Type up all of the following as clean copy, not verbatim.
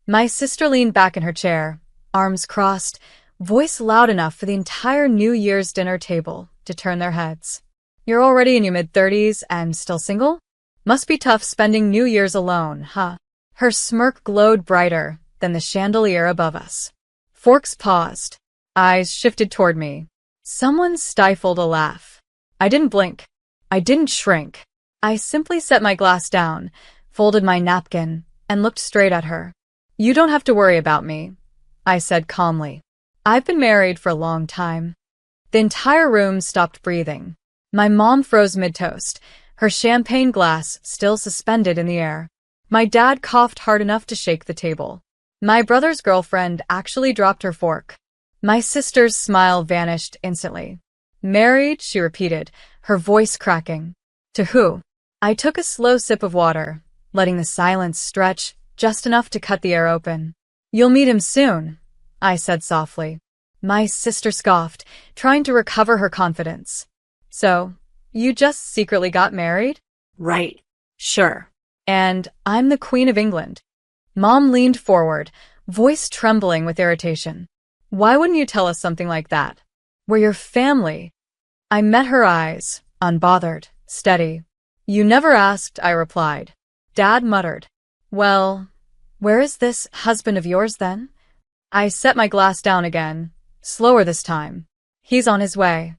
My sister leaned back in her chair, arms crossed, voice loud enough for the entire New Year's dinner table to turn their heads. You're already in your mid-30s and still single? Must be tough spending New Year's alone, huh? Her smirk glowed brighter than the chandelier above us. Forks paused. Eyes shifted toward me. Someone stifled a laugh. I didn't blink. I didn't shrink. I simply set my glass down, folded my napkin, and looked straight at her. You don't have to worry about me, I said calmly. I've been married for a long time. The entire room stopped breathing. My mom froze mid-toast, her champagne glass still suspended in the air. My dad coughed hard enough to shake the table. My brother's girlfriend actually dropped her fork. My sister's smile vanished instantly. Married, she repeated, her voice cracking. To who? I took a slow sip of water, letting the silence stretch just enough to cut the air open. You'll meet him soon, I said softly. My sister scoffed, trying to recover her confidence. So, you just secretly got married? Right. Sure. And I'm the Queen of England. Mom leaned forward, voice trembling with irritation. Why wouldn't you tell us something like that? We're your family. I met her eyes, unbothered, steady. You never asked, I replied. Dad muttered. Well, where is this husband of yours then? I set my glass down again, slower this time. He's on his way.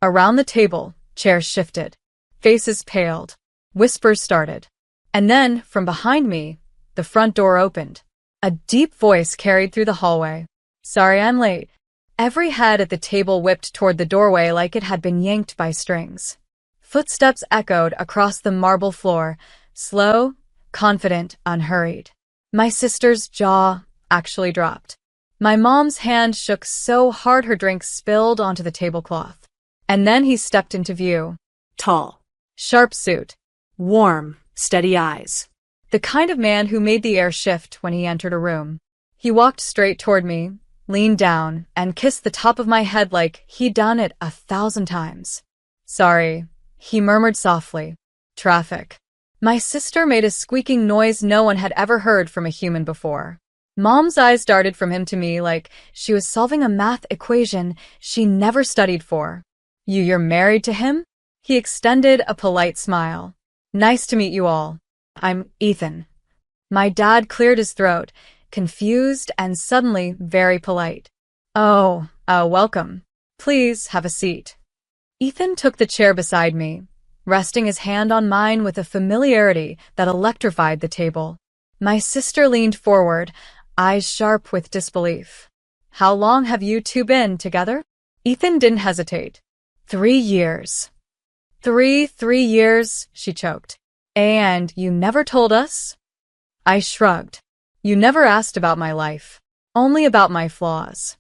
Around the table, chairs shifted. Faces paled. Whispers started. And then, from behind me, the front door opened. A deep voice carried through the hallway. Sorry I'm late. Every head at the table whipped toward the doorway like it had been yanked by strings. Footsteps echoed across the marble floor, slow, confident, unhurried. My sister's jaw actually dropped. My mom's hand shook so hard her drink spilled onto the tablecloth. And then he stepped into view. Tall. Sharp suit. Warm, steady eyes. The kind of man who made the air shift when he entered a room. He walked straight toward me, leaned down, and kissed the top of my head like he'd done it 1,000 times. Sorry, he murmured softly. Traffic. My sister made a squeaking noise no one had ever heard from a human before. Mom's eyes darted from him to me like she was solving a math equation she never studied for. You're married to him? He extended a polite smile. Nice to meet you all. I'm Ethan. My dad cleared his throat, confused and suddenly very polite. Oh, welcome. Please have a seat. Ethan took the chair beside me, resting his hand on mine with a familiarity that electrified the table. My sister leaned forward, eyes sharp with disbelief. How long have you two been together? Ethan didn't hesitate. 3 years. Three years, she choked. And you never told us? I shrugged. You never asked about my life, only about my flaws.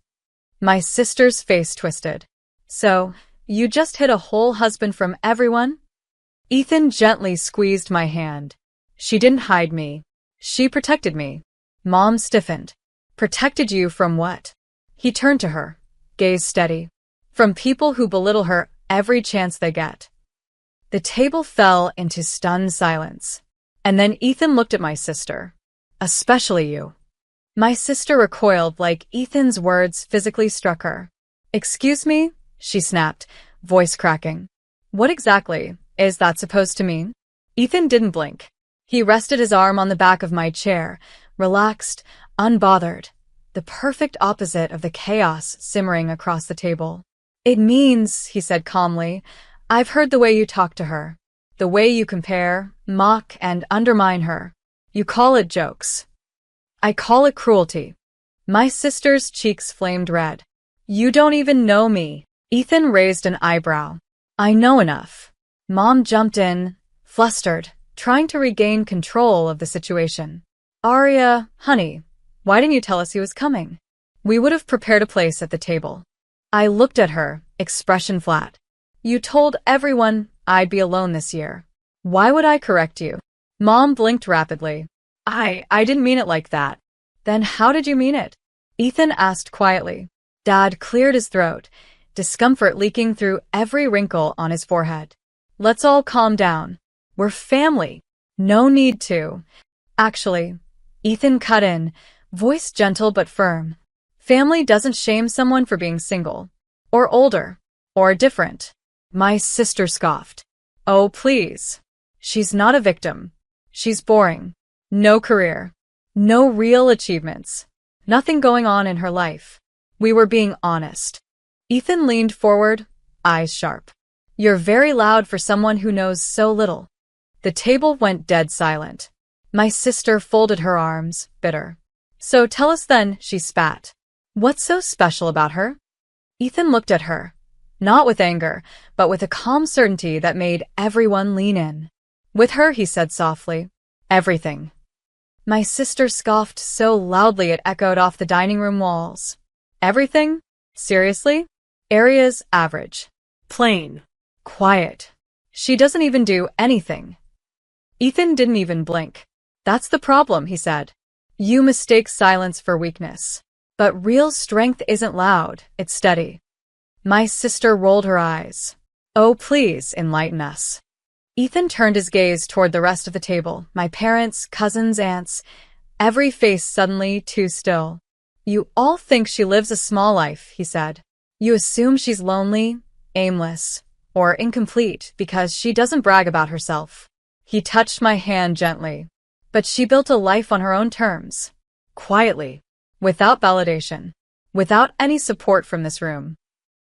My sister's face twisted. So, you just hid a whole husband from everyone? Ethan gently squeezed my hand. She didn't hide me. She protected me. Mom stiffened. Protected you from what? He turned to her, gaze steady. From people who belittle her every chance they get. The table fell into stunned silence. And then Ethan looked at my sister. Especially you. My sister recoiled like Ethan's words physically struck her. Excuse me? She snapped, voice cracking. What exactly is that supposed to mean? Ethan didn't blink. He rested his arm on the back of my chair, relaxed, unbothered, the perfect opposite of the chaos simmering across the table. It means, he said calmly, I've heard the way you talk to her, the way you compare, mock, and undermine her. You call it jokes. I call it cruelty. My sister's cheeks flamed red. You don't even know me. Ethan raised an eyebrow. I know enough. Mom jumped in, flustered, trying to regain control of the situation. Arya, honey, why didn't you tell us he was coming? We would have prepared a place at the table. I looked at her, expression flat. You told everyone I'd be alone this year. Why would I correct you? Mom blinked rapidly. I didn't mean it like that. Then how did you mean it? Ethan asked quietly. Dad cleared his throat, discomfort leaking through every wrinkle on his forehead. Let's all calm down. We're family. No need to. Actually, Ethan cut in, voice gentle but firm. Family doesn't shame someone for being single, or older, or different. My sister scoffed. Oh, please. She's not a victim. She's boring. No career. No real achievements. Nothing going on in her life. We were being honest. Ethan leaned forward, eyes sharp. You're very loud for someone who knows so little. The table went dead silent. My sister folded her arms, bitter. So tell us then, she spat. What's so special about her? Ethan looked at her, not with anger, but with a calm certainty that made everyone lean in. With her, he said softly, everything. My sister scoffed so loudly it echoed off the dining room walls. Everything? Seriously? Area's average. Plain. Quiet. She doesn't even do anything. Ethan didn't even blink. That's the problem, he said. You mistake silence for weakness. But real strength isn't loud, it's steady. My sister rolled her eyes. Oh, please, enlighten us. Ethan turned his gaze toward the rest of the table, my parents, cousins, aunts, every face suddenly too still. You all think she lives a small life, he said. You assume she's lonely, aimless, or incomplete because she doesn't brag about herself. He touched my hand gently. But she built a life on her own terms. Quietly. Without validation. Without any support from this room.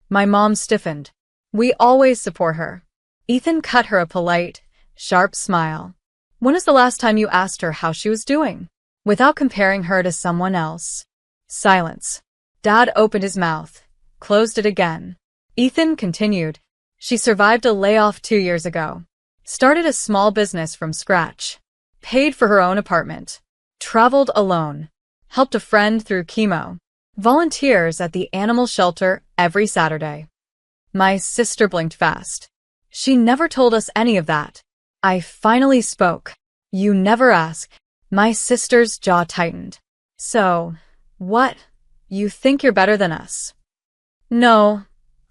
My mom stiffened. We always support her. Ethan cut her a polite, sharp smile. When was the last time you asked her how she was doing? Without comparing her to someone else. Silence. Dad opened his mouth, closed it again. Ethan continued. She survived a layoff 2 years ago. Started a small business from scratch. Paid for her own apartment. Traveled alone. Helped a friend through chemo. Volunteers at the animal shelter every Saturday. My sister blinked fast. She never told us any of that. I finally spoke. You never ask. My sister's jaw tightened. So, what? You think you're better than us? No,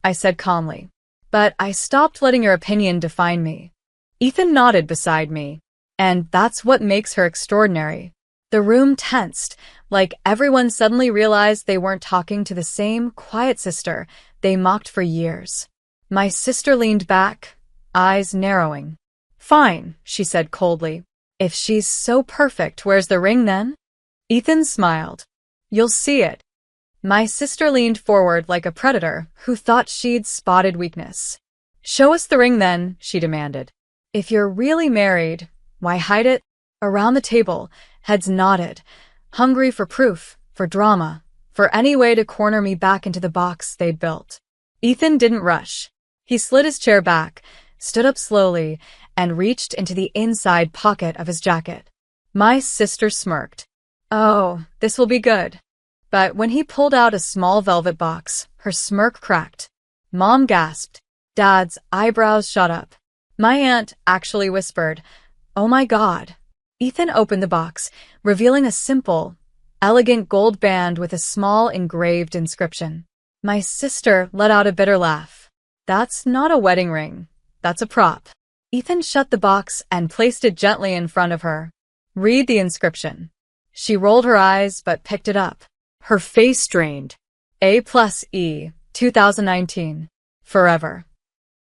I said calmly. But I stopped letting your opinion define me. Ethan nodded beside me. And that's what makes her extraordinary. The room tensed, like everyone suddenly realized they weren't talking to the same quiet sister they mocked for years. My sister leaned back, eyes narrowing. Fine, she said coldly. If she's so perfect, where's the ring then? Ethan smiled. You'll see it. My sister leaned forward like a predator who thought she'd spotted weakness. Show us the ring then, she demanded. If you're really married, why hide it? Around the table, heads nodded, hungry for proof, for drama, for any way to corner me back into the box they'd built. Ethan didn't rush. He slid his chair back, stood up slowly, and reached into the inside pocket of his jacket. My sister smirked. Oh, this will be good. But when he pulled out a small velvet box, her smirk cracked. Mom gasped. Dad's eyebrows shot up. My aunt actually whispered, "Oh my God." Ethan opened the box, revealing a simple, elegant gold band with a small engraved inscription. My sister let out a bitter laugh. That's not a wedding ring. That's a prop. Ethan shut the box and placed it gently in front of her. Read the inscription. She rolled her eyes but picked it up. Her face strained. A+E, 2019. Forever.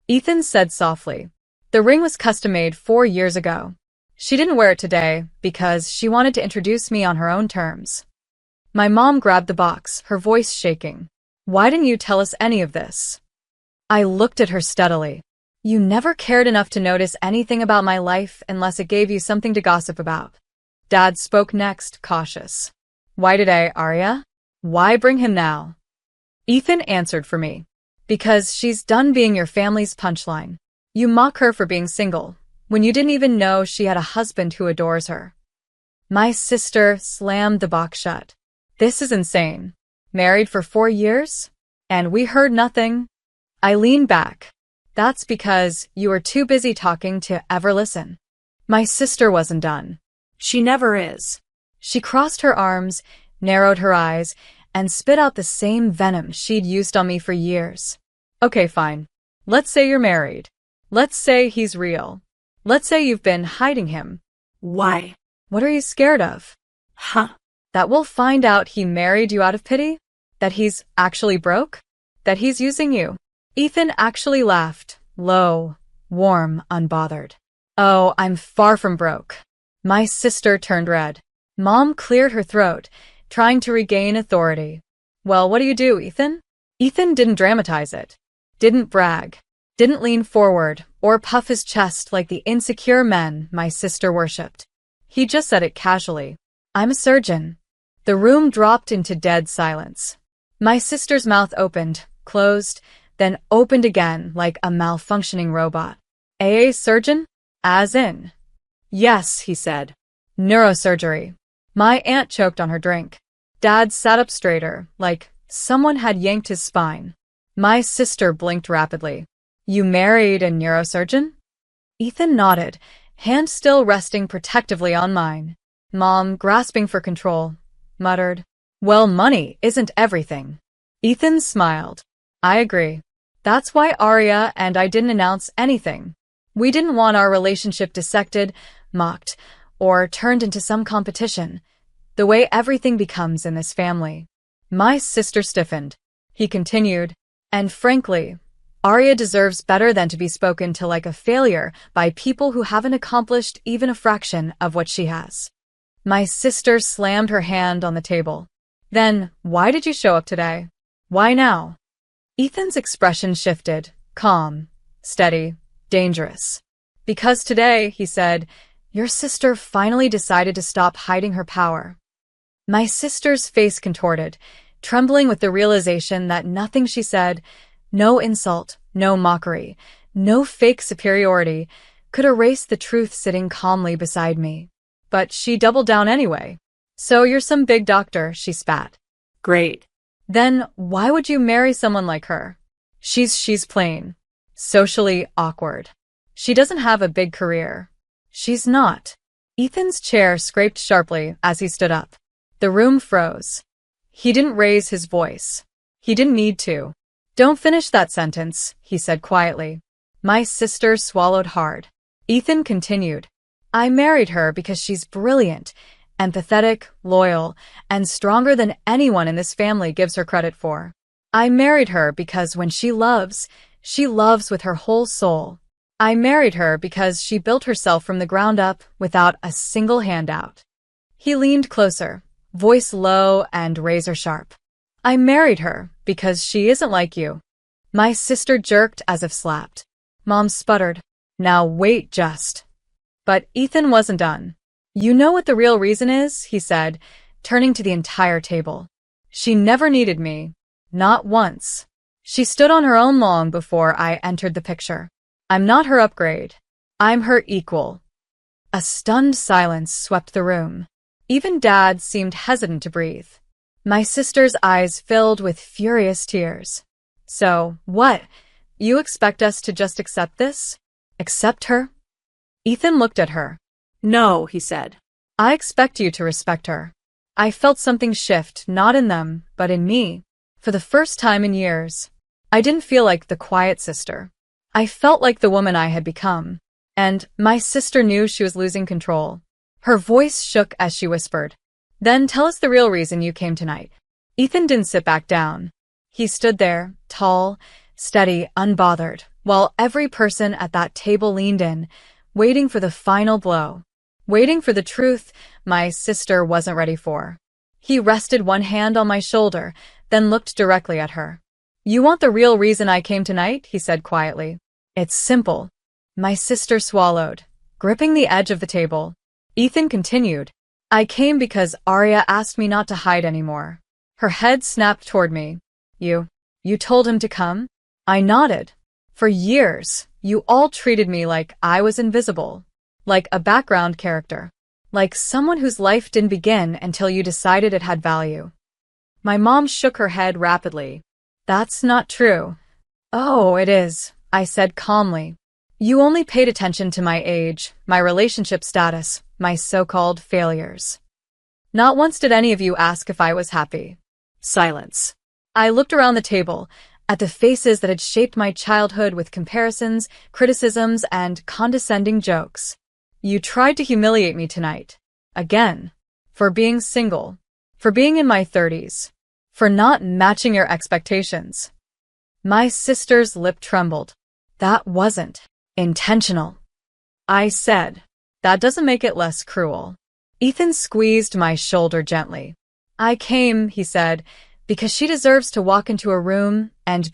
Ethan said softly. The ring was custom-made 4 years ago. She didn't wear it today because she wanted to introduce me on her own terms. My mom grabbed the box, her voice shaking. Why didn't you tell us any of this? I looked at her steadily. You never cared enough to notice anything about my life unless it gave you something to gossip about. Dad spoke next, cautious. Why today, Arya? Why bring him now? Ethan answered for me. Because she's done being your family's punchline. You mock her for being single, when you didn't even know she had a husband who adores her. My sister slammed the box shut. This is insane. Married for 4 years? And we heard nothing? I leaned back. That's because you were too busy talking to ever listen. My sister wasn't done. She never is. She crossed her arms, narrowed her eyes, and spit out the same venom she'd used on me for years. Okay, fine. Let's say you're married. Let's say he's real. Let's say you've been hiding him. Why? What are you scared of? Huh? That we'll find out he married you out of pity? That he's actually broke? That he's using you? Ethan actually laughed, low, warm, unbothered. Oh, I'm far from broke. My sister turned red. Mom cleared her throat, trying to regain authority. Well, what do you do, Ethan? Ethan didn't dramatize it. Didn't brag. Didn't lean forward or puff his chest like the insecure men my sister worshipped. He just said it casually. I'm a surgeon. The room dropped into dead silence. My sister's mouth opened, closed, then opened again like a malfunctioning robot. A surgeon? As in? Yes, he said. Neurosurgery. My aunt choked on her drink. Dad sat up straighter, like someone had yanked his spine. My sister blinked rapidly. You married a neurosurgeon? Ethan nodded, hand still resting protectively on mine. Mom, grasping for control, muttered, well, money isn't everything. Ethan smiled. I agree. That's why Arya and I didn't announce anything. We didn't want our relationship dissected, mocked, or turned into some competition, the way everything becomes in this family. My sister stiffened. He continued, and frankly, Arya deserves better than to be spoken to like a failure by people who haven't accomplished even a fraction of what she has. My sister slammed her hand on the table. Then, why did you show up today? Why now? Ethan's expression shifted, calm, steady, dangerous. Because today, he said, your sister finally decided to stop hiding her power. My sister's face contorted, trembling with the realization that nothing she said, no insult, no mockery, no fake superiority, could erase the truth sitting calmly beside me. But she doubled down anyway. So you're some big doctor, she spat. Great. Then why would you marry someone like her? She's plain. Socially awkward. She doesn't have a big career. She's not. Ethan's chair scraped sharply as he stood up. The room froze. He didn't raise his voice. He didn't need to. Don't finish that sentence, he said quietly. My sister swallowed hard. Ethan continued. I married her because she's brilliant, empathetic, loyal, and stronger than anyone in this family gives her credit for. I married her because when she loves with her whole soul. I married her because she built herself from the ground up without a single handout. He leaned closer, voice low and razor sharp. I married her because she isn't like you. My sister jerked as if slapped. Mom sputtered. Now wait just. But Ethan wasn't done. You know what the real reason is, he said, turning to the entire table. She never needed me. Not once. She stood on her own long before I entered the picture. I'm not her upgrade. I'm her equal. A stunned silence swept the room. Even Dad seemed hesitant to breathe. My sister's eyes filled with furious tears. So, what? You expect us to just accept this? Accept her? Ethan looked at her. No, he said. I expect you to respect her. I felt something shift, not in them, but in me. For the first time in years, I didn't feel like the quiet sister. I felt like the woman I had become. And my sister knew she was losing control. Her voice shook as she whispered. Then tell us the real reason you came tonight. Ethan didn't sit back down. He stood there, tall, steady, unbothered, while every person at that table leaned in, waiting for the final blow. Waiting for the truth my sister wasn't ready for. He rested one hand on my shoulder, then looked directly at her. You want the real reason I came tonight? He said quietly. It's simple. My sister swallowed, gripping the edge of the table. Ethan continued. I came because Arya asked me not to hide anymore. Her head snapped toward me. You told him to come? I nodded. For years, you all treated me like I was invisible. Like a background character. Like someone whose life didn't begin until you decided it had value. My mom shook her head rapidly. That's not true. Oh, it is, I said calmly. You only paid attention to my age, my relationship status, my so-called failures. Not once did any of you ask if I was happy. Silence. I looked around the table, at the faces that had shaped my childhood with comparisons, criticisms, and condescending jokes. You tried to humiliate me tonight. Again. For being single. For being in my 30s. For not matching your expectations. My sister's lip trembled. That wasn't intentional. I said, that doesn't make it less cruel. Ethan squeezed my shoulder gently. I came, he said, because she deserves to walk into a room and